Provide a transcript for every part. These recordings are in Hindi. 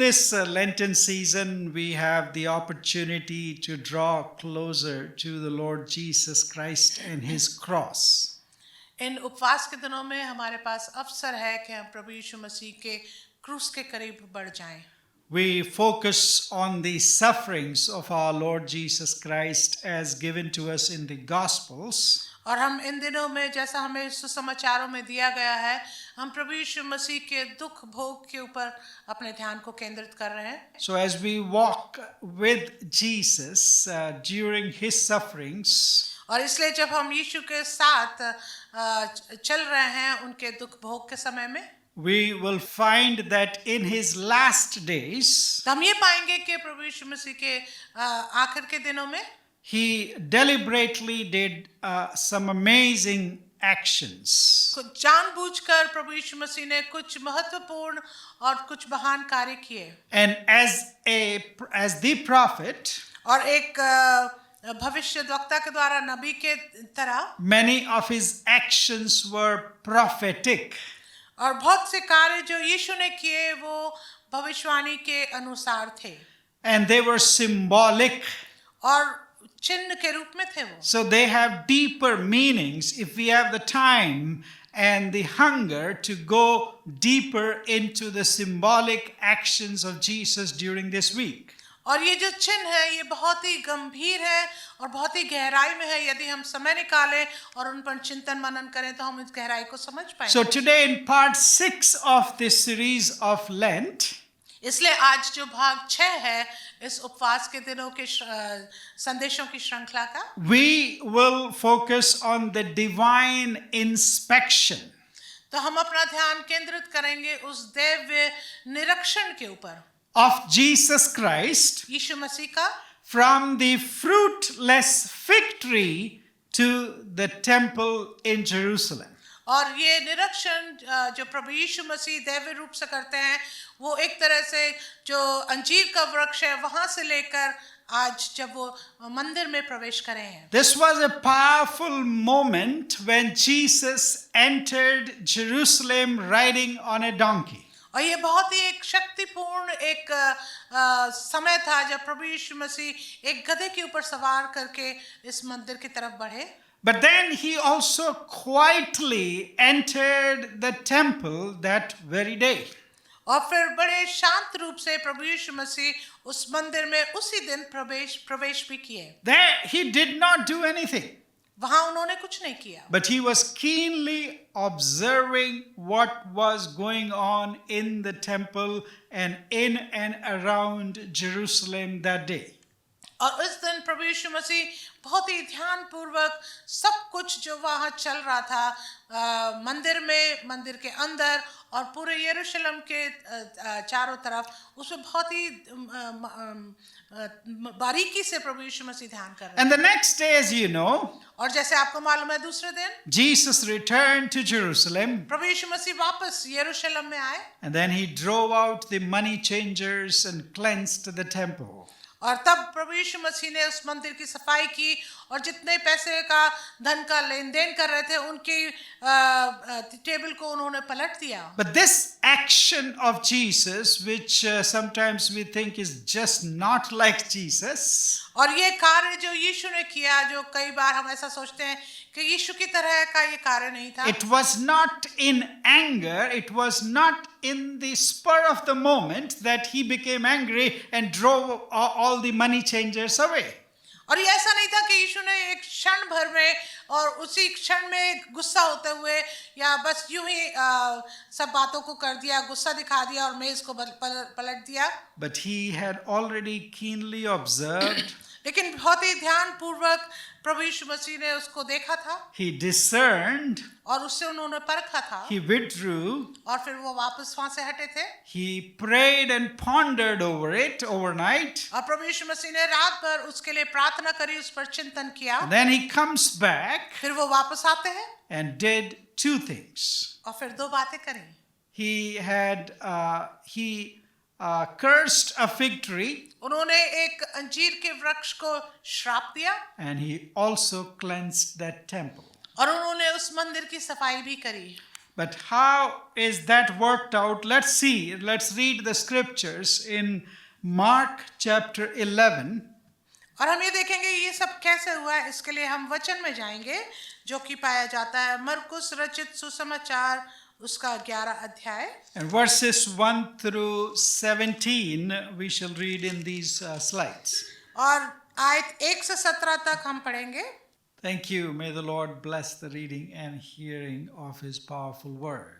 this Lenten season, we have the opportunity to draw closer to the Lord Jesus Christ and His cross. इन उपवास के दिनों में हमारे पास अवसर है कि हम प्रभु यीशु मसीह के क्रूस के करीब बढ़ जाएं। We focus on the sufferings of our Lord Jesus Christ as given to us in the Gospels. और हम इन दिनों में जैसा हमें सुसमाचारों में दिया गया है, हम प्रभु यीशु मसीह के दुख भोग के ऊपर अपने ध्यान को केंद्रित कर रहे हैं। So as we walk with Jesus during His sufferings, और इसलिए जब हम यीशु के साथ चल रहे हैं उनके दुख भोग के समय में, we will find that in His last days, तो हम ये पाएंगे कि प्रभु यीशु मसीह के आखिर के दिनों में He deliberately did some amazing actions. कुछ जानबूझकर प्रभु यीशु मसीह ने कुछ महत्वपूर्ण और कुछ महान कार्य किए। And as the prophet, और एक भविष्यद्वक्ता के द्वारा नबी के तरह many of His actions were prophetic. और बहुत से कार्य जो यीशु ने किए वो भविष्यवाणी के अनुसार थे And they were symbolic. और चिन्ह के रूप में थे वो। So they have deeper meanings if we have the time and the hunger to go deeper into the symbolic actions of Jesus during this week. और ये जो चिन्ह है ये बहुत ही गंभीर है और बहुत ही गहराई में है। यदि हम समय निकालें और उन पर चिंतन मनन करें तो हम इस गहराई को समझ पाएंगे। So today in part 6 of this series of Lent, इसलिए आज जो भाग 6 है इस उपवास के दिनों के संदेशों की श्रृंखला का, we will focus on the divine inspection. तो हम अपना ध्यान केंद्रित करेंगे उस दिव्य निरीक्षण के ऊपर Of Jesus Christ यीशु मसीह का, from the fruitless fig tree to the temple in Jerusalem. और ये निरीक्षण जो प्रभु यीशु मसीह दैवीय रूप से करते हैं वो एक तरह से जो अंजीर का वृक्ष है वहां से लेकर आज जब वो मंदिर में प्रवेश करे हैं। This was a powerful moment when Jesus entered Jerusalem riding on a donkey. और ये बहुत ही एक शक्तिपूर्ण एक समय था जब प्रभु यीशु मसीह एक गधे के ऊपर सवार करके इस मंदिर की तरफ बढ़े। But then He also quietly entered the temple that very day. और फिर बड़े शांत रूप से प्रभु यीशु मसीह उस मंदिर में उसी दिन प्रवेश भी किए। There He did not do anything. वहां उन्होंने कुछ नहीं किया। But He was keenly observing what was going on in the temple and in and around Jerusalem that day. और इस दिन प्रभु यीशु मसीह बहुत ही ध्यानपूर्वक सब कुछ जो वहाँ चल रहा था मंदिर में, मंदिर के अंदर और पूरे यरूशलेम के चारों तरफ, उसमें बहुत ही बारीकी से प्रभु यीशु मसीह ध्यान कर रहे हैं। And the next day, as you know, और जैसे आपको मालूम है दूसरे दिन Jesus returned to Jerusalem. प्रभु यीशु मसीह वापस यरूशलेम में आए। And then He drove out the money changers and cleansed the temple. और तब प्रभु यीशु मसीह ने उस मंदिर की सफाई की और जितने पैसे का धन का लेन देन कर रहे थे उनकी टेबल को उन्होंने पलट दिया। But this action of Jesus, which sometimes we think is just not like Jesus, और ये कार्य जो यीशु ने किया जो कई बार हम ऐसा सोचते हैं कि यीशु की तरह का ये कार्य नहीं था। it was not in anger, it was not in the spur of the moment that He became angry and drove all the money changers away. और ये ऐसा नहीं था कि यीशु ने एक क्षण भर में और उसी क्षण में गुस्सा होते हुए या बस यूं ही सब बातों को कर दिया, गुस्सा दिखा दिया और मेज को पलट दिया। But He had already keenly observed. लेकिन बहुत ही ध्यानपूर्वक प्रभु यीशु मसीह ने उसको देखा था। He discerned. और उससे उन्होंने परखा था। He withdrew. और फिर वो वापस वहां से हटे थे। He prayed and pondered over it overnight. और प्रभु यीशु मसीह ने रात भर उसके लिए प्रार्थना करी, उस पर चिंतन किया। And then He comes back. फिर वो वापस आते हैं। And did two things. और फिर दो बातें करी। He cursed a fig tree. उन्होंने एक अंजीर के वृक्ष को श्राप दिया। And He also cleansed that temple. और उन्होंने उस मंदिर की सफाई भी करी। But how is that worked out? Let's see. Let's read the scriptures in Mark chapter 11. और हम ये देखेंगे ये सब कैसे हुआ है, इसके लिए हम वचन में जाएंगे जो कि पाया जाता है मरकुस रचित सुसमाचार उसका 11 अध्याय And verses 1 through 17 we shall read in these slides. और आयत 1 से 17 तक हम पढ़ेंगे. Thank you. May the Lord bless the reading and hearing of His powerful word.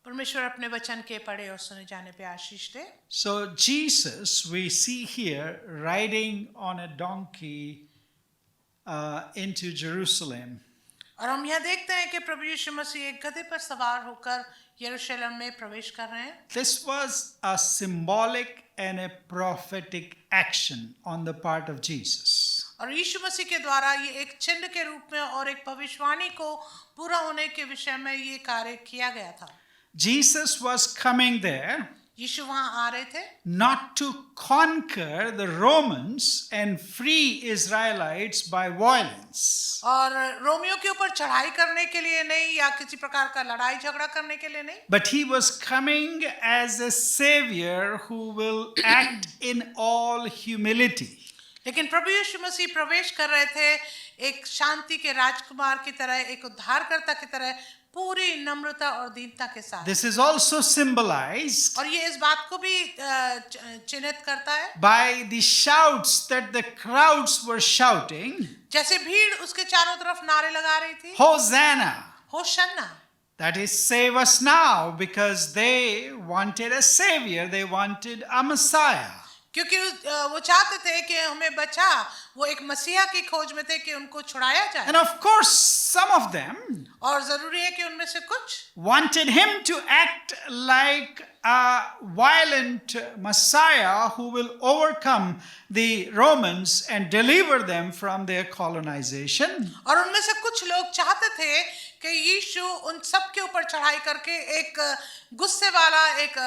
परमेश्वर अपने वचन के पढ़े और सुने जाने पे आशीष दे. So Jesus, we see here riding on a donkey into Jerusalem. और हम यहाँ देखते हैं कि प्रभु यीशु मसीह एक गधे पर सवार होकर यरूशलेम में प्रवेश कर रहे हैं. This was a symbolic and a prophetic action on the part of Jesus. और यीशु मसीह के द्वारा ये एक चिन्ह के रूप में और एक भविष्यवाणी को पूरा होने के विषय में ये कार्य किया गया था. Jesus was coming there यीशु वहाँ आ रहे थे not to conquer the Romans and free Israelites by violence. और रोमियो के ऊपर चढ़ाई करने के लिए नहीं या किसी प्रकार का लड़ाई झगड़ा करने के लिए नहीं, But he was coming as a savior who will act in all humility. लेकिन प्रभु यीशु मसीह प्रवेश कर रहे थे एक शांति के राजकुमार की तरह, एक उद्धारकर्ता की तरह, पूरी नम्रता और दीनता के साथ. This is also symbolized और ये इस बात को भी चिन्हित करता है by the shouts that the crowds were shouting, जैसे भीड़ उसके चारों तरफ नारे लगा रही थी, Hosanna. होशन्ना. That is, save us now, because they wanted a savior, they wanted a Messiah. क्योंकि वो चाहते थे कि हमें बचा, वो एक मसीहा की खोज में थे कि उनको छुड़ाया जाए. And of course, some of them और जरूरी है कि उनमें से कुछ wanted him to act like a violent Messiah who will overcome the Romans and deliver them from their colonization. और उनमें से कुछ लोग चाहते थे कि यीशु उन सब के ऊपर चढ़ाई करके एक गुस्से वाला एक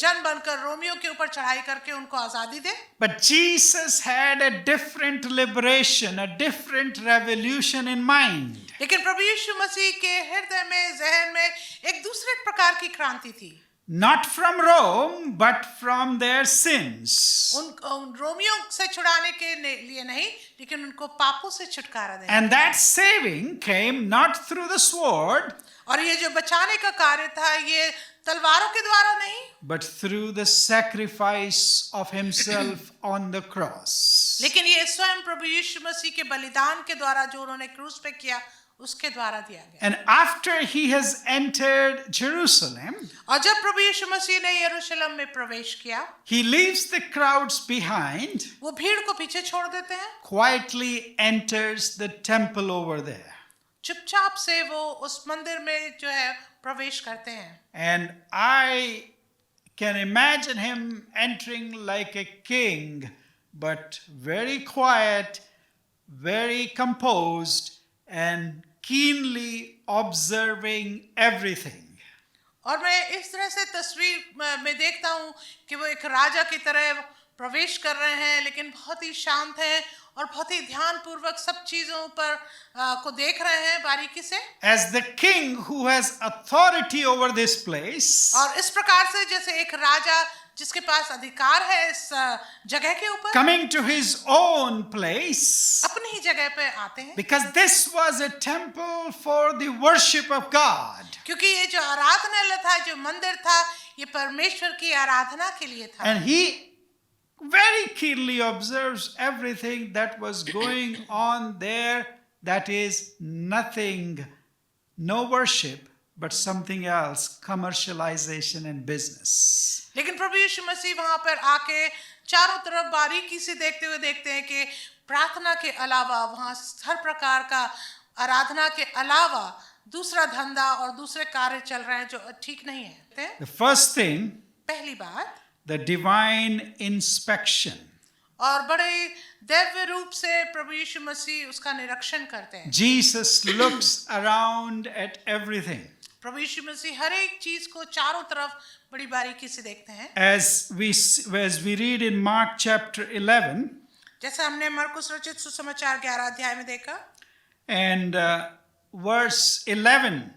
जन बनकर रोमियो के ऊपर चढ़ाई करके उनको आजादी दे. But Jesus had a different liberation, a different revolution in mind. लेकिन प्रभु यीशु मसीह के हृदय में, जहन में एक दूसरे प्रकार की क्रांति थी. Not from Rome, but from their sins. उन रोमियो से छुड़ाने के लिए नहीं, लेकिन उनको पापों से छुटकारा देना. And that saving came not through the sword, और ये जो बचाने का कार्य था ये तलवारों के द्वारा नहीं, but through the sacrifice of himself on the cross. लेकिन ये स्वयं प्रभु यीशु मसीह के बलिदान के द्वारा जो उन्होंने क्रूस पे किया उसके द्वारा दिया गया. And after he has entered Jerusalem, और जब प्रभु यीशु मसीह ने यरूशलेम में प्रवेश किया, he leaves the crowds behind, वो भीड़ को पीछे छोड़ देते हैं, quietly enters the temple over there. चुपचाप से वो उस मंदिर में जो है प्रवेश करते हैं. And I can imagine him entering like a king, but very quiet, very composed, and keenly observing everything. और मैं इस तरह से तस्वीर में देखता हूँ कि वो एक राजा की तरह प्रवेश कर रहे हैं, लेकिन बहुत ही शांत हैं और बहुत ही ध्यानपूर्वक सब चीजों पर को देख रहे हैं बारीकी से. As the king who has authority over this place, और इस प्रकार से जैसे एक राजा जिसके पास अधिकार है इस जगह के ऊपर, coming to his own place, अपनी ही जगह पे आते हैं. because this was a temple for the worship of God. क्योंकि ये जो आराधनालय था, जो मंदिर था, ये परमेश्वर की आराधना के लिए था. And he very keenly observes everything that was going on there. That is nothing, no worship, but something else, commercialization and business. लेकिन प्रभु यीशु मसीह वहां पर आके चारों तरफ बारीकी से देखते हुए देखते हैं कि प्रार्थना के अलावा वहां हर प्रकार का आराधना के अलावा दूसरा धंधा और दूसरे कार्य चल रहे हैं जो ठीक नहीं है. The first thing, पहली बात, the divine inspection. और बड़े दिव्य रूप से प्रभु यीशु मसीह उसका निरीक्षण करते हैं. Jesus looks around at everything. प्रभु यीशु मसीह हर एक चीज को चारों तरफ बड़ी बारीकी से देखते हैं. As we read in Mark chapter 11, जैसे हमने मरकुस रचित सुसमाचार 11 अध्याय में देखा, and verse 11,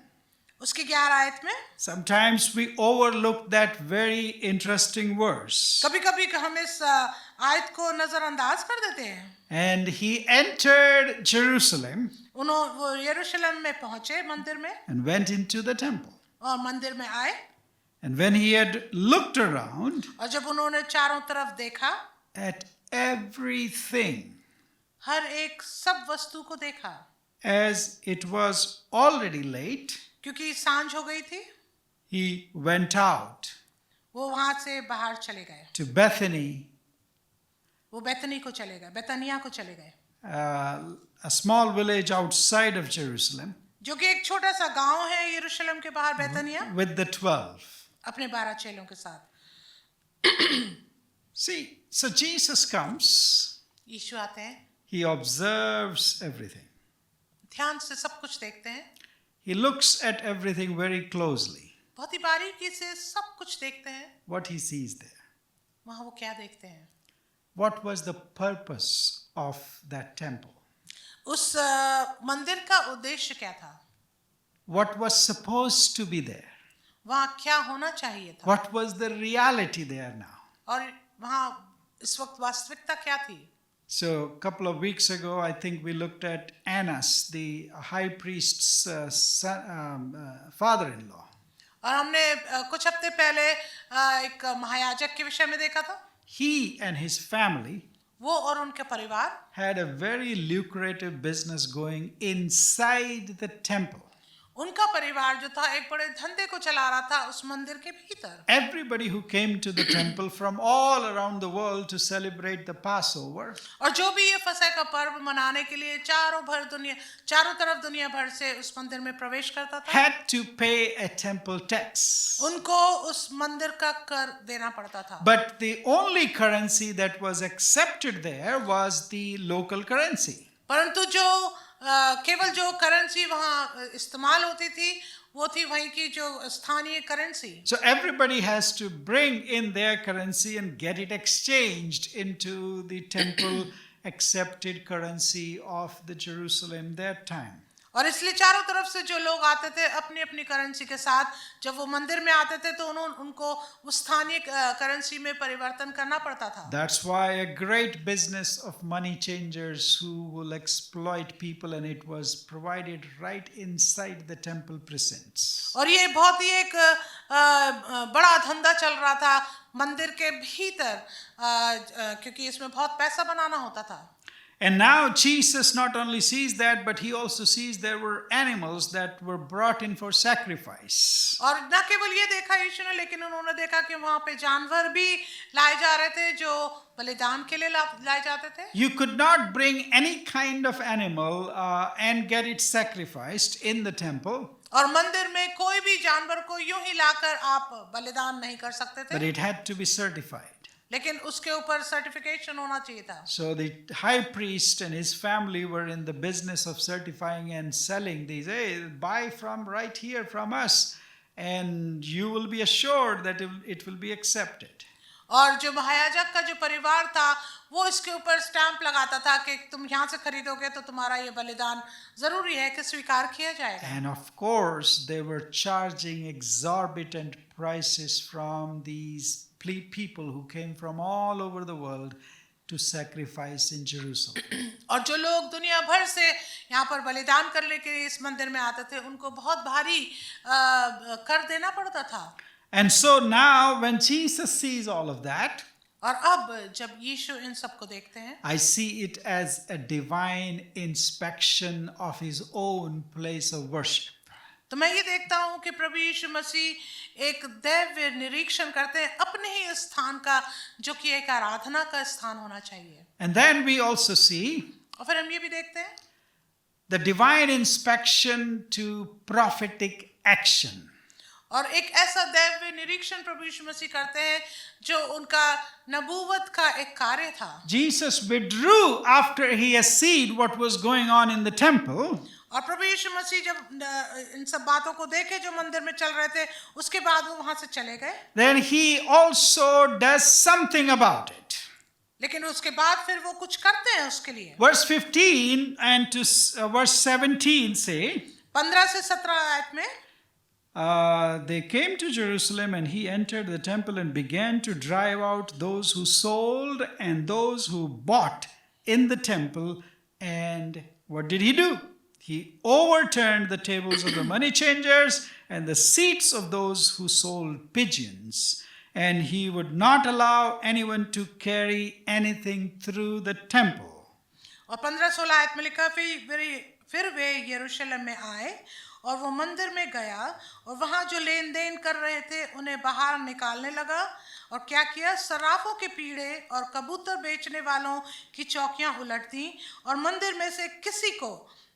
उसकी 11 आयत में Sometimes we overlook that very interesting verse. कभी कभी हम इस आयत को नजरअंदाज कर देते हैं। And he entered Jerusalem वो यरूशलेम में पहुंचे मंदिर में and went into the temple. और मंदिर में आए And when he had looked around और जब उन्होंने चारों तरफ देखा, at everything, हर एक सब वस्तु को देखा, as it was already late, क्योंकि सांझ हो गई थी, he went out वो वहां से बाहर चले गए, to Bethany, वो बेतनी को चले गए, बेतनिया को चले गए, a small village outside of Jerusalem, जो कि एक छोटा सा गांव है यरूशलेम के बाहर, बेतनिया, with the 12. अपने 12 चेलों के साथ। See, so Jesus comes, यीशु आते हैं, he observes everything. ध्यान से सब कुछ देखते हैं, He looks at everything very closely, बहुत ही बारीकी से सब कुछ देखते हैं। what he sees there. वहां वो क्या देखते हैं? What was the purpose of that temple? उस मंदिर का उद्देश्य क्या था? What was supposed to be there? वहां क्या होना चाहिए था? What was the reality there now? और वहां इस वक्त वास्तविकता क्या थी? So, a couple of weeks ago, I think we looked at Annas, the high priest's father-in-law. और हमने कुछ हफ्ते पहले एक महायाजक के विषय में देखा था। He and his family वो और उनके परिवार had a very lucrative business going inside the temple. उनका परिवार जो था एक बड़े धंधे को चला रहा था उस मंदिर के भीतर। Everybody who came to the temple from all around the world to celebrate the Passover और जो भी ये फसह का पर्व मनाने के लिए चारों तरफ दुनिया भर से उस मंदिर में प्रवेश करता था, had to pay a temple tax. उनको उस मंदिर का कर देना पड़ता था। But the only currency that was accepted there was the local currency. परंतु केवल जो करेंसी वहाँ इस्तेमाल होती थी वो थी वहीं की जो स्थानीय currency. So everybody has to bring in their currency and get it exchanged into the temple accepted currency of the Jerusalem that time. और इसलिए चारों तरफ से जो लोग आते थे अपनी अपनी करेंसी के साथ, जब वो मंदिर में आते थे तो उनको उस स्थानीय करेंसी में परिवर्तन करना पड़ता था। That's why a great business of money changers who will exploit people, and it was provided right inside the temple precincts. और ये बहुत ही एक बड़ा धंधा चल रहा था मंदिर के भीतर, क्योंकि इसमें बहुत पैसा बनाना होता था। And now Jesus not only sees that, but he also sees there were animals that were brought in for sacrifice. और न केवल ये देखा यीशु ने, लेकिन उन्होंने देखा कि वहाँ पे जानवर भी लाए जा रहे थे जो बलिदान के लिए लाए जाते थे। You could not bring any kind of animal and get it sacrificed in the temple. और मंदिर में कोई भी जानवर को यूं ही लाकर आप बलिदान नहीं कर सकते थे। But it had to be certified. लेकिन उसके ऊपर सर्टिफिकेशन होना चाहिए था। So the high priest and his family were in the business of certifying and selling these. Hey, buy from right here from us, and you will be assured that it will be accepted. और जो महायाजक का जो परिवार था वो इसके ऊपर स्टैंप लगाता था कि तुम यहाँ से खरीदोगे तो तुम्हारा ये बलिदान जरूरी है कि स्वीकार किया जाएगा। And of course, they were charging exorbitant prices from these people who came from all over the world to sacrifice in Jerusalem. और जो लोग दुनिया भर से यहाँ पर बलिदान करने के लिए इस मंदिर में आते थे उनको बहुत भारी कर देना पड़ता था। And so now when Jesus sees all of that, और अब जब यीशु इन सब को देखते हैं, I see it as a divine inspection of his own place of worship. तो मैं ये देखता हूँ कि प्रभु यीशु मसीह एक दैवीय निरीक्षण करते हैं अपने ही स्थान का, जो कि एक आराधना का स्थान होना चाहिए। And then we also see और फिर हम ये भी देखते हैं the divine inspection to prophetic action. और एक ऐसा दैवीय निरीक्षण प्रभु यीशु मसीह करते हैं जो उनका नबूवत का एक कार्य था। Jesus withdrew after he had seen what was going on in the temple. और प्रभु यीशु मसीह जब इन सब बातों को देखे जो मंदिर में चल रहे थे, उसके बाद वो वहां से चले गए। Then he also does something about it. लेकिन उसके बाद फिर वो कुछ करते हैं उसके लिए। Verse 15 and to verse 17 say, 15 से 17 आयत में, they came to Jerusalem, and he entered the temple and began to drive out those who sold and those who bought in the temple. And what did he do? He overturned the tables of the money changers and the seats of those who sold pigeons. And he would not allow anyone to carry anything through the temple. और 15-16 आयत में लिखा, फिर वे यरूशलेम में आए और वो मंदिर में गया और वहाँ जो लेन देन कर रहे थे उन्हें बाहर निकालने लगा। और क्या किया? सराफों के पीढ़े और कबूतर बेचने वालों की चौकियां उलट दी और मंदिर में से किसी को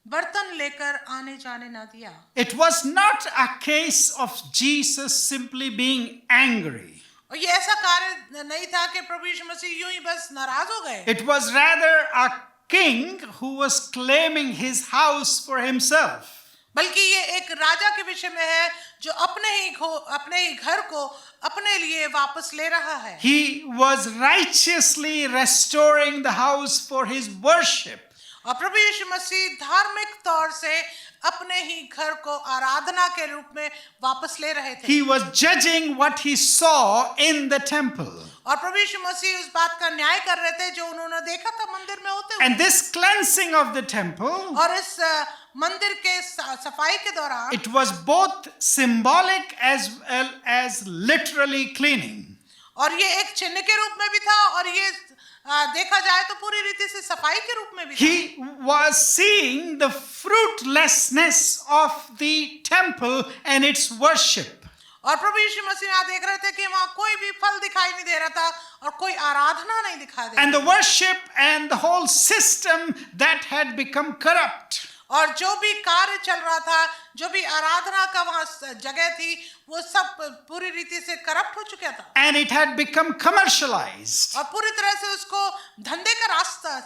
बर्तन लेकर आने जाने ना दिया। It was not a case of Jesus simply being angry. और ये ऐसा कार्य नहीं था कि प्रभु यीशु मसीह यूं ही बस नाराज हो गए। It was rather a king who was claiming his house for himself. बल्कि ये एक राजा के विषय में है जो अपने ही घर को अपने लिए वापस ले रहा है। He was righteously restoring the house for his worship. और प्रभु यीशु मसीह धार्मिक तौर से अपने ही घर को आराधना के रूप में वापस ले रहे थे। He was judging what he saw in the temple. और प्रभु यीशु मसीह उस बात का न्याय कर रहे थे जो उन्होंने देखा था मंदिर में होते हुए। And this cleansing of the temple, और इस मंदिर के सफाई के दौरान it was both symbolic as well as literally cleaning. और ये एक चिन्ह के रूप में भी था और ये देखा जाए तो पूरी रीति से सफाई के रूप में भी था। He was seeing the fruitlessness of the temple and its worship. और प्रभु यीशु मसीह यहाँ देख रहे थे कि वहाँ कोई भी फल दिखाई नहीं दे रहा था और कोई आराधना नहीं दिखाई दे रही। And the worship and the whole system that had become corrupt. और जो भी कार्य चल रहा था, जो भी आराधना का वहाँ जगह थी, वो सब पूरी रीति से करप्ट हो चुका था। And it had become commercialized. और पूरी तरह से उसको धंधे का रास्ता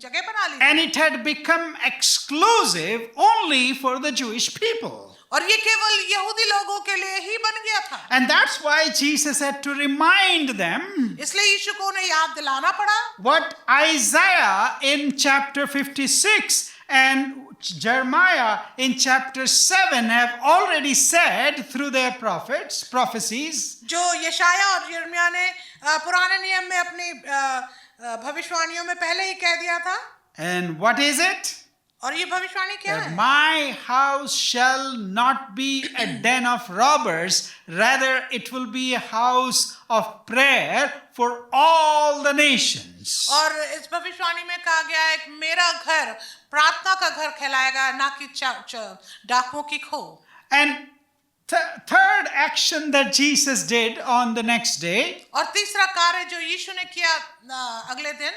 जगह बना ली। And it had become exclusive only for the Jewish people. और ये केवल यहूदी लोगों के लिए ही बन गया था। And that's why Jesus had to remind them इसलिए यीशु को उन्हें याद दिलाना पड़ा what Isaiah in chapter 56 and Jeremiah in chapter 7 have already said through their prophecies. जो यशाया और यिर्मयाह ने पुराने नियम में अपनी भविष्यवाणियों में पहले ही कह दिया था। And what is it? और ये भविष्यवाणी क्या That है? my house shall not be a den of robbers, rather it will be a house of prayer for all the nations. और इस भविष्यवाणी में कहा गया है कि मेरा घर प्रार्थना का घर कहलाएगा, ना कि डाकुओं की खो। And third action that Jesus did on the next day, और तीसरा कार्य जो यीशु ने किया अगले दिन,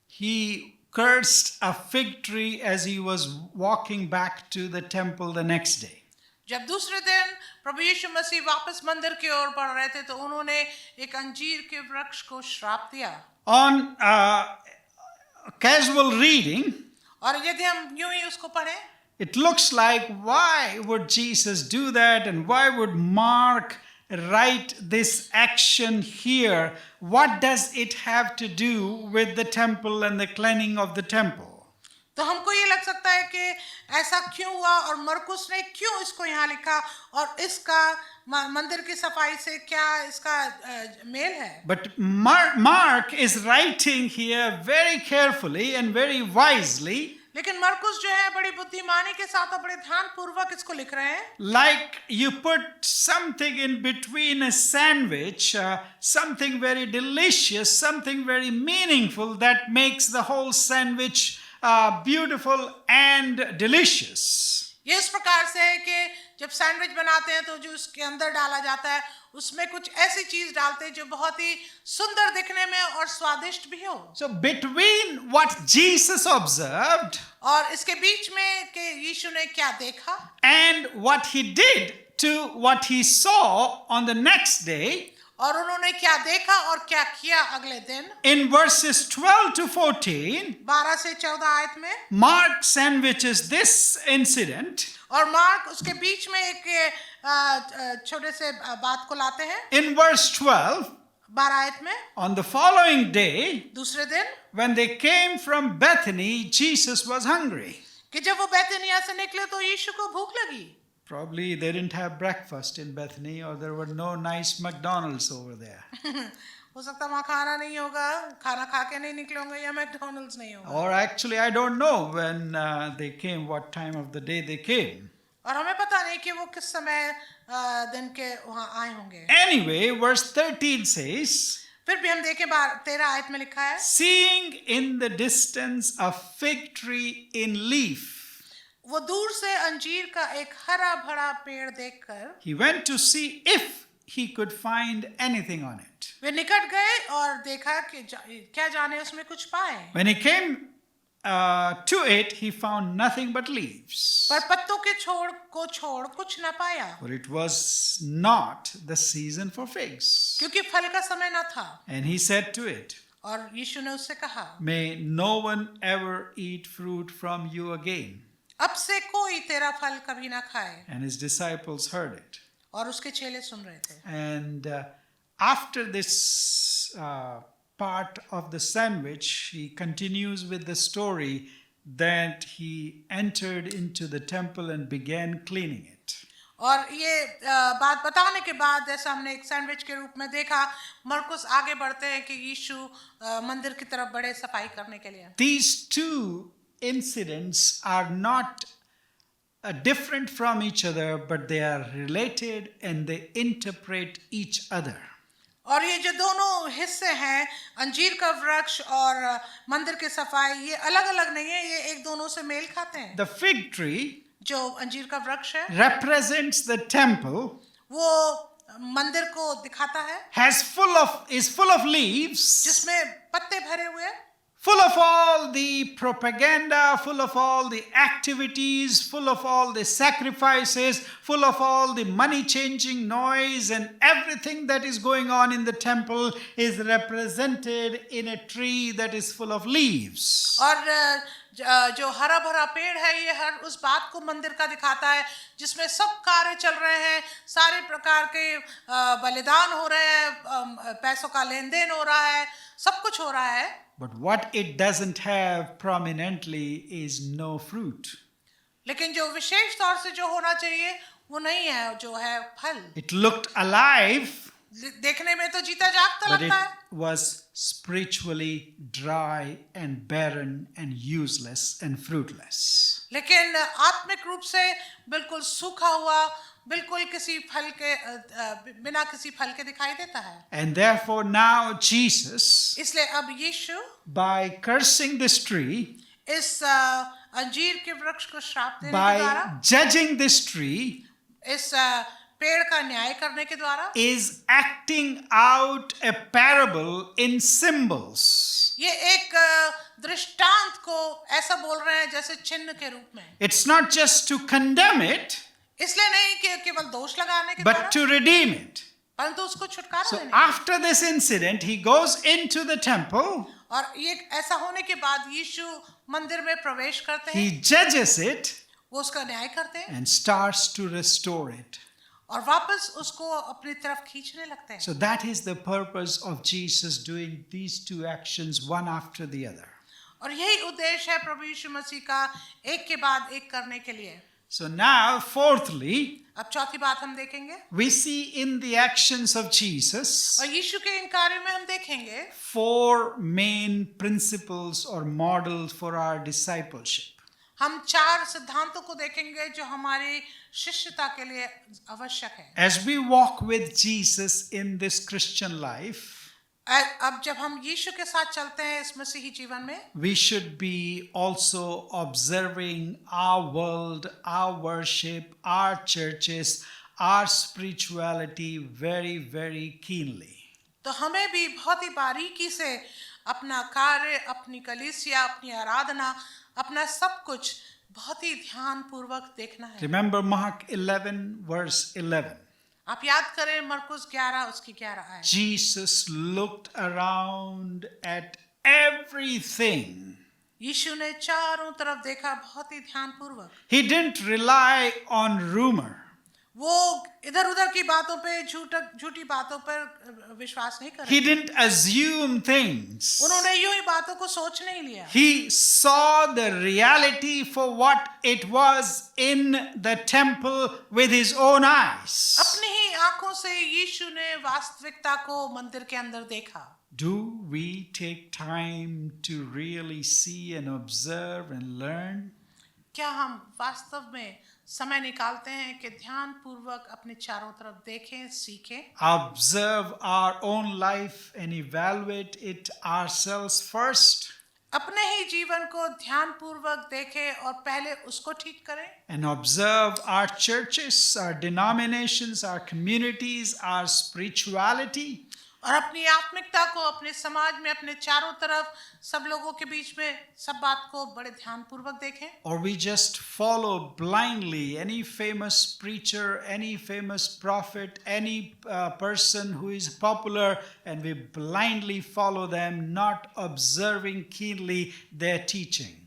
he cursed a fig tree as he was walking back to the temple the next day. जब दूसरे दिन प्रभु यीशु मसीह वापस मंदिर की ओर बढ़ रहे थे तो उन्होंने एक अंजीर के वृक्ष को श्राप दिया। On casual reading, और यदि हम यूं ही उसको पढ़ें, it looks like why would Jesus do that and why would Mark write this action here? What does it have to do with the temple and the cleansing of the temple? तो हमको ये लग सकता है कि ऐसा क्यों हुआ और मरकुस ने क्यों इसको यहाँ लिखा और इसका मंदिर की सफाई से क्या इसका मेल है। But Mark is writing here very carefully and very wisely. लेकिन मरकुस जो है बड़ी बुद्धिमानी के साथ और बड़े ध्यानपूर्वक इसको लिख रहे हैं। Like you put something in between a sandwich, something very delicious, something very meaningful that makes the whole sandwich beautiful and delicious. ये इस प्रकार से है कि जब सैंडविच बनाते हैं तो जो उसके अंदर डाला जाता है उसमें कुछ ऐसी चीज डालते हैं जो बहुत ही सुंदर दिखने में और स्वादिष्ट भी हो। So between what Jesus observed और इसके बीच में कि यीशु ने क्या देखा and what he did to what he saw on the next day, और उन्होंने क्या देखा और क्या किया अगले दिन, in verses 12 to 14, 12 से 14 आयत में Mark sandwiches this incident और मार्क उसके बीच में एक छोटे से बात को लाते हैं। in verse 12. 12 आयत में, On the following day, दूसरे दिन when they came from Bethany, Jesus was hungry. कि जब वो बैतनिय्याह से निकले तो यीशु को भूख लगी। Probably they didn't have breakfast in Bethany, or there were no nice McDonald's over there. हो सकता है वहाँ खाना नहीं होगा, खाना खा के नहीं निकले होंगे, या मैकडॉनल्ड्स नहीं होगा। Or actually, I don't know when they came, what time of the day they came. और हमें पता नहीं कि वो किस समय दिन के वहाँ आए होंगे। Anyway, verse 13 says, फिर भी हम देखें 13 आयत में लिखा है, seeing in the distance a fig tree in leaf, वो दूर से अंजीर का एक हरा भरा पेड़ देखकर he went to see if he could find anything on it. वे निकट गए और देखा कि क्या जाने उसमें कुछ पाए। When he came to it, he found nothing but leaves, पर पत्तों के छोड़ कुछ न पाया, for it was not the season for figs. क्योंकि फल का समय न था। And he said to it, और यीशु ने उससे कहा, may no one ever eat fruit from you again. अब से कोई तेरा फल कभी ना खाए। And his disciples heard it. और उसके चेले सुन रहे थे। And after this part of the sandwich, he continues with the story that he entered into the temple and began cleaning it. और ये बात बताने के बाद जैसा हमने एक सैंडविच के रूप में देखा, मरकुस आगे बढ़ते हैं कि यीशु मंदिर की तरफ बढ़े सफाई करने के लिए। These two incidents are not different from each other, but they are related and they interpret each other. और ये जो दोनों हिस्से हैं, अंजीर का वृक्ष और मंदिर की सफाई, ये अलग-अलग नहीं है, ये एक दोनों से मेल खाते हैं। The fig tree जो अंजीर का वृक्ष है, represents the temple, वो मंदिर को दिखाता है, is full of leaves, जिसमें पत्ते भरे हुए हैं, full of all the propaganda, full of all the activities, full of all the sacrifices, full of all the money-changing noise, and everything that is going on in the temple is represented in a tree that is full of leaves. और जो हरा भरा पेड़ है, ये हर उस बात को मंदिर का दिखाता है जिसमें सब कार्य चल रहे हैं, सारे प्रकार के बलिदान हो रहे हैं, पैसों का लेन देन हो रहा है, सब कुछ हो रहा है। But what it doesn't have prominently is no fruit. लेकिन जो विशेष तौर से जो होना चाहिए वो नहीं है, जो है फल। It looked alive, देखने में तो जीता जागता but लगता है, it was spiritually dry and barren and useless and fruitless. लेकिन आत्मिक रूप से बिल्कुल सूखा हुआ, बिल्कुल किसी फल के बिना किसी फल के दिखाई देता है। And therefore now Jesus, इसलिए अब यीशु by cursing this tree, इस अंजीर के वृक्ष को श्राप देने के by द्वारा, judging this tree, इस पेड़ का न्याय करने के द्वारा, is acting out a parable in symbols. ये एक दृष्टांत को ऐसा बोल रहे हैं जैसे चिन्ह के रूप में। It's not just to condemn it, इसलिए नहीं कि केवल दोष लगाने के but द्वारा, to redeem it. परंतु उसको छुटकारा So देने। after this incident, he goes into the temple, और ये ऐसा होने के बाद यीशु मंदिर में प्रवेश करते हैं, he judges it, वो उसका न्याय करते हैं and starts to restore it. और वापस उसको अपनी तरफ खींचने लगते हैं। So that is the purpose of Jesus doing these two actions one after the other. और यही उद्देश्य है प्रभु यीशु मसीह का एक के बाद एक करने के लिए। So now, fourthly, अब चौथी बात हम देखेंगे, we see in the actions of Jesus और यीशु के इन कार्यों में हम देखेंगे four main principles or models for our discipleship. हम 4 सिद्धांतों को देखेंगे जो हमारी शिष्यता के लिए आवश्यक है। As we walk with Jesus in this Christian life, अब जब हम यीशु के साथ चलते हैं इस मसीही जीवन में, we should be also observing our world, our worship, our churches, our spirituality very, very keenly. तो हमें भी बहुत ही बारीकी से अपना कार्य, अपनी कलीसिया, अपनी आराधना, अपना सब कुछ बहुत ही ध्यान पूर्वक देखना है। Remember Mark 11 verse 11. आप याद करें मरकुस 11 उसकी 11 आयत। Jesus looked around at everything. यीशु ने चारों तरफ देखा बहुत ही ध्यान पूर्वक। He didn't rely on rumor. वो इधर उधर की बातों पे झूठी बातों पर विश्वास नहीं कर He रहे। didn't assume things. उन्होंने यूं ही बातों को सोच नहीं लिया। He saw the reality for what it was in the temple with his own eyes. अपनी ही आंखों से यीशु ने वास्तविकता को मंदिर के अंदर देखा। Do we take time to really see and observe and learn? क्या हम वास्तव में समय निकालते हैं कि ध्यान पूर्वक अपने चारों तरफ देखें, सीखें, Observe our own life and evaluate it ourselves first, अपने ही जीवन को ध्यान पूर्वक देखें और पहले उसको ठीक करें, and observe our churches, our denominations, our communities, our spirituality, और अपनी आत्मिकता को अपने समाज में अपने चारों तरफ सब लोगों के बीच में सब बात को बड़े ध्यान पूर्वक देखें, or we just follow blindly any famous preacher, any famous prophet, any person who is popular, and we blindly follow them, not observing keenly their teachings.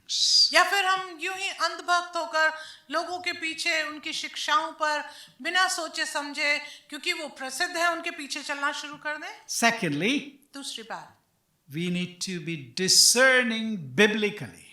या फिर हम यूं ही अंधभक्त होकर लोगों के पीछे उनकी शिक्षाओं पर बिना सोचे समझे क्योंकि वो प्रसिद्ध है उनके पीछे चलना शुरू कर दें। Secondly, दूसरी बात, we need to be discerning biblically.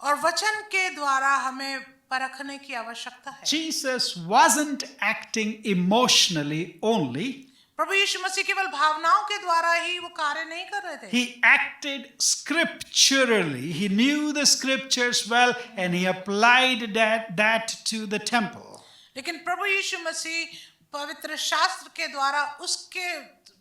और वचन के द्वारा हमें परखने की आवश्यकता है। Jesus wasn't acting emotionally only. प्रभु यीशु मसीह केवल भावनाओं के द्वारा ही वो कार्य नहीं कर रहे थे। He acted scripturally. He knew the scriptures well and he applied that to the temple. लेकिन प्रभु यीशु मसीह पवित्र शास्त्र के द्वारा उसके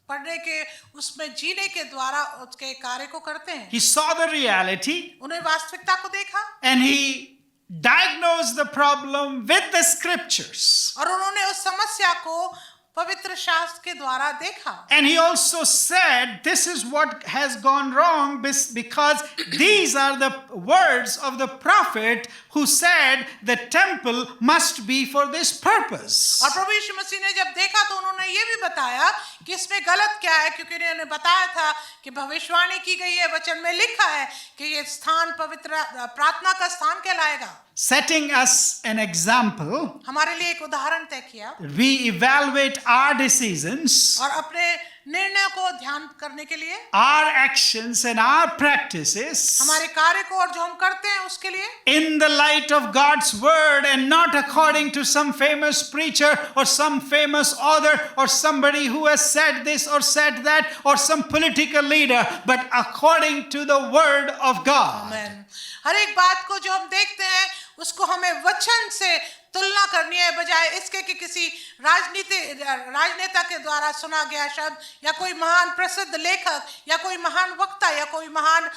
पढ़ने के उसमें जीने के द्वारा उसके कार्य को करते हैं। He saw the reality उन्हें वास्तविकता को देखा and he diagnosed the problem with the scriptures. और उन्होंने उस समस्या को पवित्र शास्त्र के द्वारा देखा। And he also said, this is what has gone wrong because these are the words of the prophet who said the temple must be for this purpose. और प्रभु यीशु मसीह ने जब देखा तो उन्होंने ये भी बताया कि इसमें गलत क्या है, क्योंकि उन्होंने बताया था कि भविष्यवाणी की गई है, वचन में लिखा है कि ये स्थान पवित्र प्रार्थना का स्थान कहलाएगा। Setting us an example, हमारे लिए एक उदाहरण तय किया we evaluate our decisions, और अपने निर्णय को ध्यान करने के लिए our actions and our practices हमारे कार्य को और जो हम करते हैं उसके लिए in the light of God's word and not according to some famous preacher or some famous author or somebody who has said this or said that or some political leader, but according to the word of God. आमीन। हर एक बात को जो हम देखते हैं उसको हमें वचन से तुलना करनी है, बजाय इसके कि किसी राजनेता के द्वारा सुना गया शब्द या कोई महान प्रसिद्ध लेखक या कोई महान वक्ता या कोई महान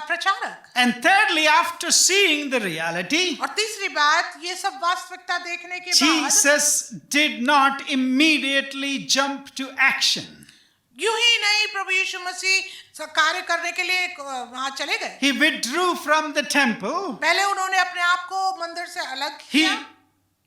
प्रचारक। And thirdly, after seeing the reality, और तीसरी बात, ये सब वास्तविकता देखने के बाद Jesus did not immediately jump to action. यूं ही नहीं प्रभु यीशु मसीह कार्य करने के लिए वहां चले गए। He withdrew from the temple. पहले उन्होंने अपने आप को मंदिर से अलग He किया।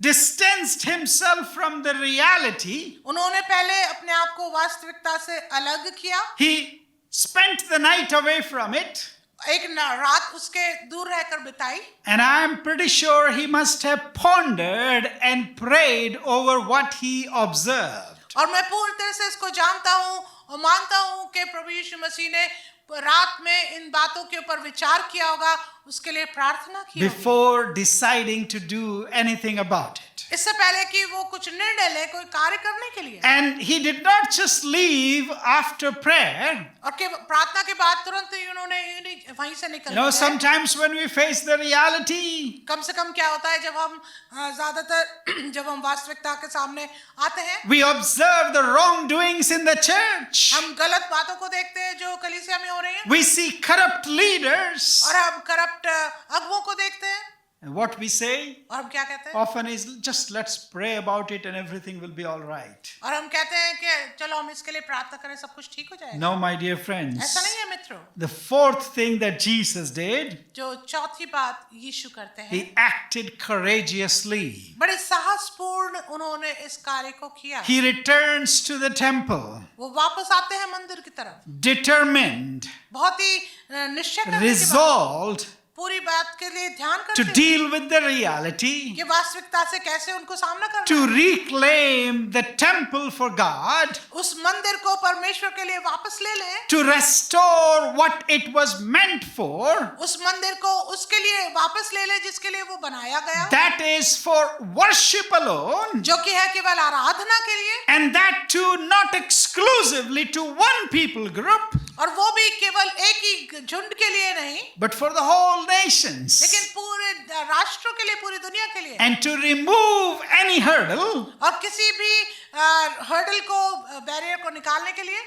distanced himself from the reality. उन्होंने पहले अपने आप को वास्तविकता से अलग किया। He spent the night away from it. एक रात उसके दूर रहकर बिताई। And I'm pretty sure he must have pondered and prayed over what he observed. और मैं पूरी तरह से इसको जानता हूँ और मानता हूँ कि प्रभु यीशु मसीह ने रात में इन बातों के ऊपर विचार किया होगा, उसके लिए प्रार्थना की होगी। Before deciding to do anything about it. इससे पहले कि वो कुछ निर्णय ले कोई कार्य करने के लिए। And he did not just leave after prayer. और के प्रार्थना के बाद तुरंत ही उन्होंने वहीं से निकल You know, गए। sometimes when we face the reality, कम से कम क्या होता है जब हम ज्यादातर जब हम वास्तविकता के सामने आते हैं, we observe the wrongdoings in the church. हम गलत बातों को देखते हैं जो कलीसिया में हो रही हैं, We see corrupt leaders. और हम करप्ट अगुवों को देखते हैं, And what we say और हम क्या कहते हैं? often is just let's pray about it and everything will be all right. और हम कहते हैं कि चलो हम इसके लिए प्रार्थना करें, सब कुछ ठीक हो जाएगा। No, my dear ऐसा friends. नहीं है मित्रों। The fourth thing that Jesus did, जो चौथी बात यीशु करते हैं, he acted courageously. बड़े साहसपूर्ण उन्होंने इस कार्य को किया। He returns to the temple, वो वापस आते हैं मंदिर की तरफ, determined, बहुत ही निश्चय करने के बाद, resolved पूरी बात के लिए ध्यान to करते हैं deal with the reality, कि वास्तविकता से कैसे उनको सामना करना to है। reclaim the temple for God, उस मंदिर को परमेश्वर के लिए वापस ले लें, to restore what it was meant for. उस मंदिर को उसके लिए वापस ले लें जिसके लिए वो बनाया गया, That is for worship alone, जो कि है केवल आराधना के लिए, and that too not exclusively to one people group, और वो भी केवल एक ही झुंड के लिए नहीं, but for the whole nations. लेकिन पूरे राष्ट्रों के लिए, पूरी दुनिया के लिए, And to remove any hurdle और किसी भी हर्डल को, बैरियर को निकालने के लिए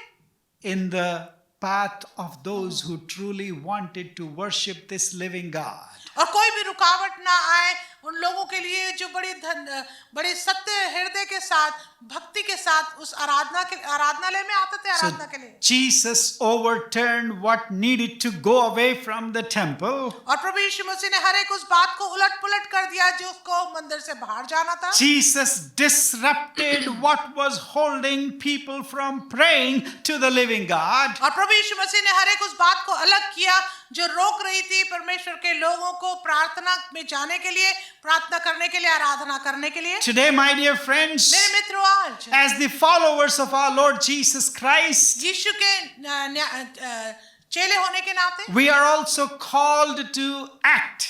in the path of those who truly wanted to worship this living God. और कोई भी रुकावट ना आए उन लोगों के लिए जो बड़ी सत्य हृदय के साथ, भक्ति के साथ उस आराधनालय में आते थे So आराधना के लिए। Jesus overturned what needed to go away from the temple. और प्रभु यीशु मसीह ने हर एक उस बात को उलट पुलट कर दिया जो उसको मंदिर से बाहर जाना था। Jesus disrupted what was holding people from praying to the living God. और प्रभु यीशु मसीह ने हर एक उस बात को अलग किया जो रोक रही थी परमेश्वर के लोगों को प्रार्थना में जाने के लिए, प्रार्थना करने के लिए, आराधना करने के लिए। Today, my dear friends, मेरे मित्रों, आज as the followers of our Lord Jesus Christ, यीशु के चेले होने के नाते we are also called to act,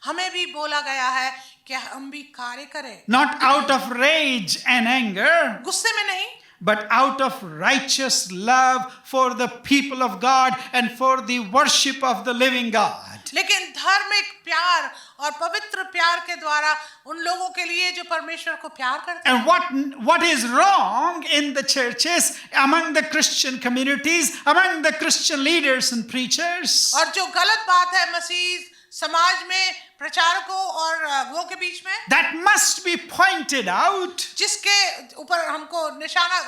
हमें भी बोला गया है कि हम भी कार्य करें, not out of rage and anger, गुस्से में नहीं, but out of righteous love for the people of God and for the worship of the living God. लेकिन धार्मिक प्यार और पवित्र प्यार के द्वारा उन लोगों के लिए जो परमेश्वर को प्यार करते हैं। And what is wrong in the churches, among the Christian communities, among the Christian leaders and preachers? और जो गलत बात है मसीह समाज में प्रचारकों और वो के बीच में, That must be pointed out. जिसके ऊपर हमको निशाना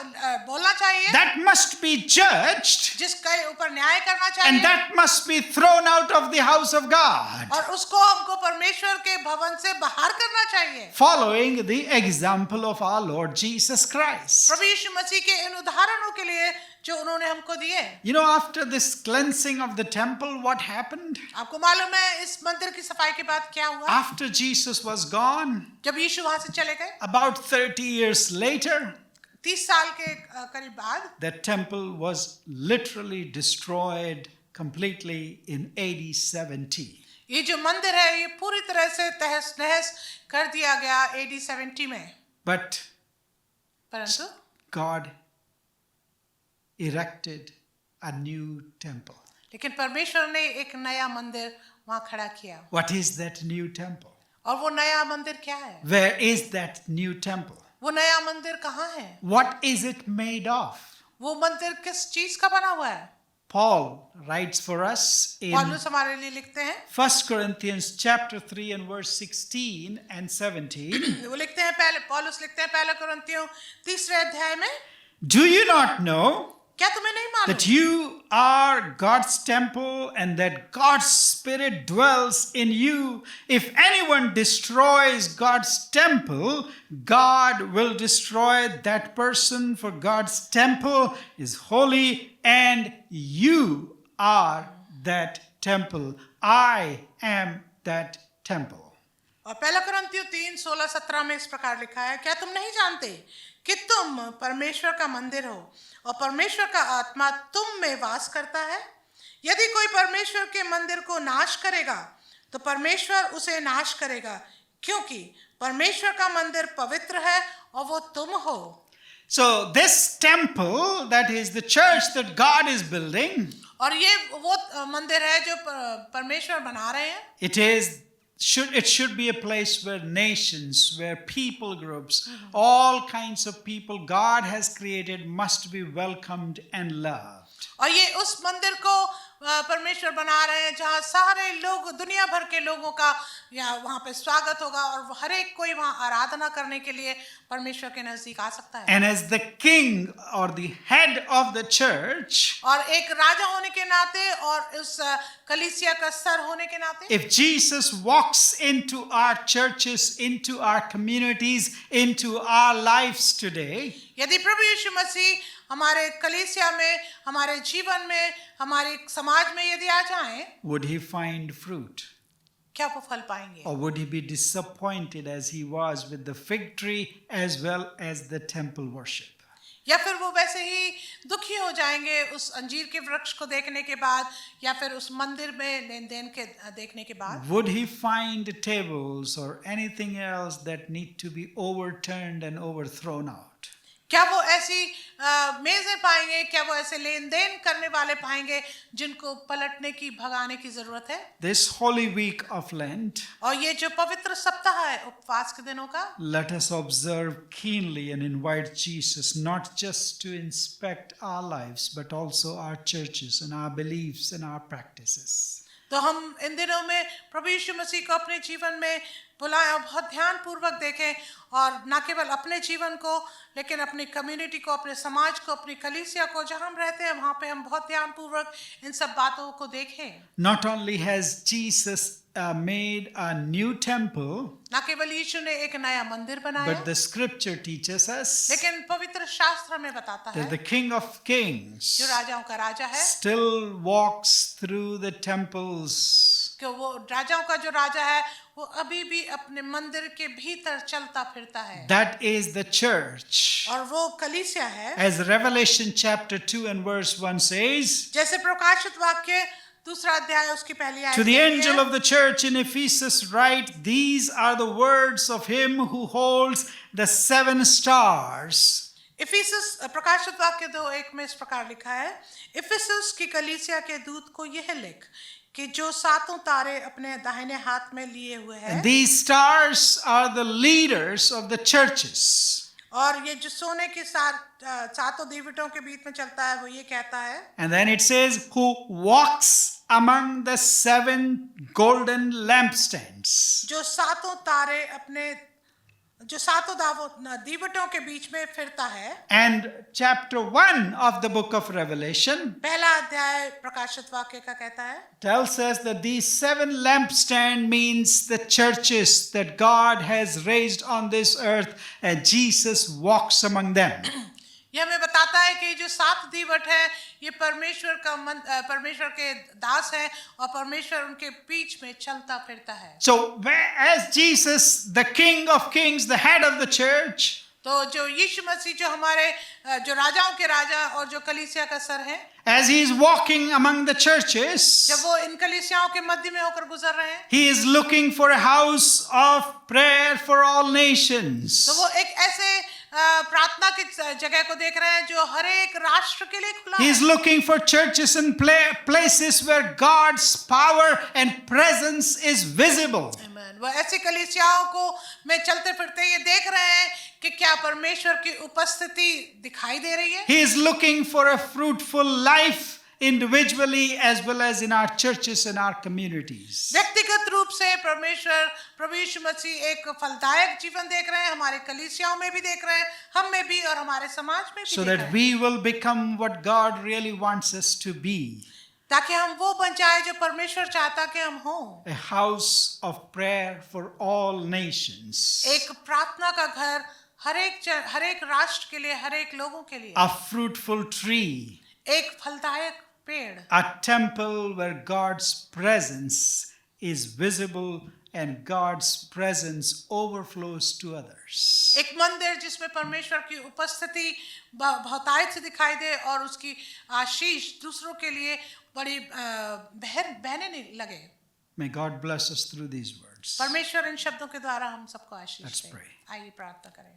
बोलना चाहिए, That must be judged. जिसके ऊपर न्याय करना And चाहिए, that must be thrown out of the house of God, और उसको हमको परमेश्वर के भवन से बाहर करना चाहिए, following the example of our Lord Jesus Christ. प्रभु यीशु मसीह के इन उदाहरणों के लिए जो उन्होंने हमको दिए। You know, after this cleansing of the temple, what happened? आपको मालूम है इस मंदिर की सफाई के बाद क्या हुआ? After Jesus was gone, जब यीशु वहां से चले गए, about 30 years later, 30 साल के करीब बाद, the temple was literally destroyed completely in AD 70. ये जो मंदिर है ये पूरी तरह से तहस नहस कर दिया गया AD 70 में। But परंतु God erected a new temple. लेकिन परमेश्वर ने एक नया मंदिर वहां खड़ा किया। What is that new temple? और वो नया मंदिर क्या है? Where is that new temple? वो नया मंदिर कहाँ है? What is it made of? वो मंदिर किस चीज का बना हुआ है? Paul writes for us in पौलुस हमारे लिए लिखते हैं, 1 Corinthians chapter 3 and verse 16 and 17. वो लिखते हैं पौलुस लिखते हैं पहले कुरिन्थियों 3 अध्याय में, Do you not know क्या तुम्हें नहीं मालूम that you are God's temple and that God's Spirit dwells in you? If anyone destroys God's temple, God will destroy that person, for God's temple is holy and you are that temple. I am that temple. और पहला कुरिन्थियों 3:16-17 में इस प्रकार लिखा है, क्या तुम नहीं जानते कि तुम परमेश्वर का मंदिर हो और परमेश्वर का आत्मा तुम में वास करता है? यदि कोई परमेश्वर के मंदिर को नाश करेगा तो परमेश्वर उसे नाश करेगा, क्योंकि परमेश्वर का मंदिर पवित्र है और वो तुम हो। So this temple, that is the church that God is building, और ये वो मंदिर है जो परमेश्वर बना रहे हैं। it should be a place where nations, where people groups, all kinds of people God has created must be welcomed and loved. और ये उस मंदिर को परमेश्वर बना रहे हैं जहाँ सारे लोग, दुनिया भर के लोगों का या वहाँ पे स्वागत होगा और हर एक कोई वहाँ आराधना करने के लिए परमेश्वर के नजदीक आ सकता है। And as the king or the head of the church, और एक राजा होने के नाते और उस कलीसिया का सर होने के नाते, if Jesus walks into our churches, into our communities, into our lives today, यदि प्रभु यीशु मसीह हमारे कलीसिया में, हमारे जीवन में, हमारे समाज में यदि आ जाएं, would he find fruit? क्या वो फल पाएंगे? Or would he be disappointed as he was with the fig tree as well as the temple worship? या फिर वो वैसे ही दुखी हो जाएंगे उस अंजीर के वृक्ष को देखने के बाद, या फिर उस मंदिर में लेन देन के देखने के बाद? Would he find tables or anything else that need to be overturned and overthrown out? क्या वो ऐसी मेजें पाएंगे, क्या वो ऐसे लेन देन करने वाले पाएंगे जिनको पलटने की, भगाने की जरूरत है? This holy week of Lent, और ये जो पवित्र सप्ताह है उपवास के दिनों का, let us observe keenly and invite Jesus not just to inspect our lives but also our churches and our beliefs and our practices. तो हम इन दिनों में प्रभु यीशु मसीह को अपने जीवन में बुलाएं और बहुत ध्यान पूर्वक देखें, और न केवल अपने जीवन को लेकिन अपनी कम्युनिटी को, अपने समाज को, अपनी कलीसिया को, जहां हम रहते हैं वहां पे हम बहुत ध्यान पूर्वक इन सब बातों को देखें। Not only has Jesus made a new temple, न केवल यीशु ने एक नया मंदिर बनाया, but the scripture teaches us लेकिन पवित्र शास्त्र हमें बताता that है the King of Kings जो राजाओं का राजा है, still walks through the temples. कि वो राजाओं का जो राजा है वो अभी भी अपने मंदिर के भीतर चलता फिरता है, That is the church. और वो कलीसिया है। As Revelation chapter 2 and verse 1 says, जैसे प्रकाशित वाक्य दूसरा अध्याय उसकी पहली आयत to the कहती angel है, of the church in Ephesus write, these are the words of him who holds the 7 stars. Ephesus प्रकाशित वाक्य 2:1 में इस प्रकार लिखा है, इफिसुस की कलीसिया के दूत को यह लिख कि जो 7 तारे अपने दाहिने हाथ में लिए हुए हैं, And these stars are the leaders of the churches. और ये जो सोने के 7 दीवटों के बीच में चलता है वो ये कहता है, And then it says, who walks among the 7 golden lampstands. जो 7 तारे अपने, जो 7 दीवटों के बीच में फिरता है। And chapter 1 of the book of Revelation पहला अध्याय प्रकाशित वाक्य का कहता है, tells us that these 7 lampstand means the churches that God has raised on this earth, and Jesus walks among them. यह हमें बताता है कि जो 7 दीवट है ये परमेश्वर का परमेश्वर के दास है, और परमेश्वर उनके बीच में चलता फिरता है। So as Jesus, the King of Kings, the head of the church, तो जो यीशु मसीह जो हमारे जो राजाओं के राजा और जो कलीसिया का सर है, as he is walking among the churches, जब वो इन कलीसियाओं के मध्य में होकर गुजर रहे हैं, he is looking for a house of prayer for all nations. तो वो एक ऐसे प्रार्थना की जगह को देख रहे हैं जो हर एक राष्ट्र के लिए खुला He है। is looking for churches and places where God's power and presence is visible. Amen. वो ऐसी कलीसियाओं को में चलते फिरते ये देख रहे हैं कि क्या परमेश्वर की उपस्थिति दिखाई दे रही है। He is looking for a fruitful life individually as well as in our churches and our communities. व्यक्तिगत रूप से परमेश्वर प्रभु यीशु मसीह एक फलदायक जीवन देख रहे हैं, हमारे कलीसियाओं में भी देख रहे हैं, हम में भी और हमारे समाज में भी So देख रहे that हैं, we will become what God really wants us to be. ताकि हम वो बन जाए जो परमेश्वर चाहता कि हम हों। A house of prayer for all nations. एक प्रार्थना का घर हर एक राष्ट्र के लिए, हर एक लोगों के लिए। A fruitful tree. एक फलदायक पेड़, A temple where God's presence is visible and God's presence overflows to others. एक मंदिर जिसमें परमेश्वर की उपस्थिति बहुतायत से दिखाई दे और उसकी आशीष दूसरों के लिए बड़ी बहने लगे। May God bless us through these words. परमेश्वर इन शब्दों के द्वारा हम सबको आशीष Let's दे। pray. आइए प्रार्थना करें।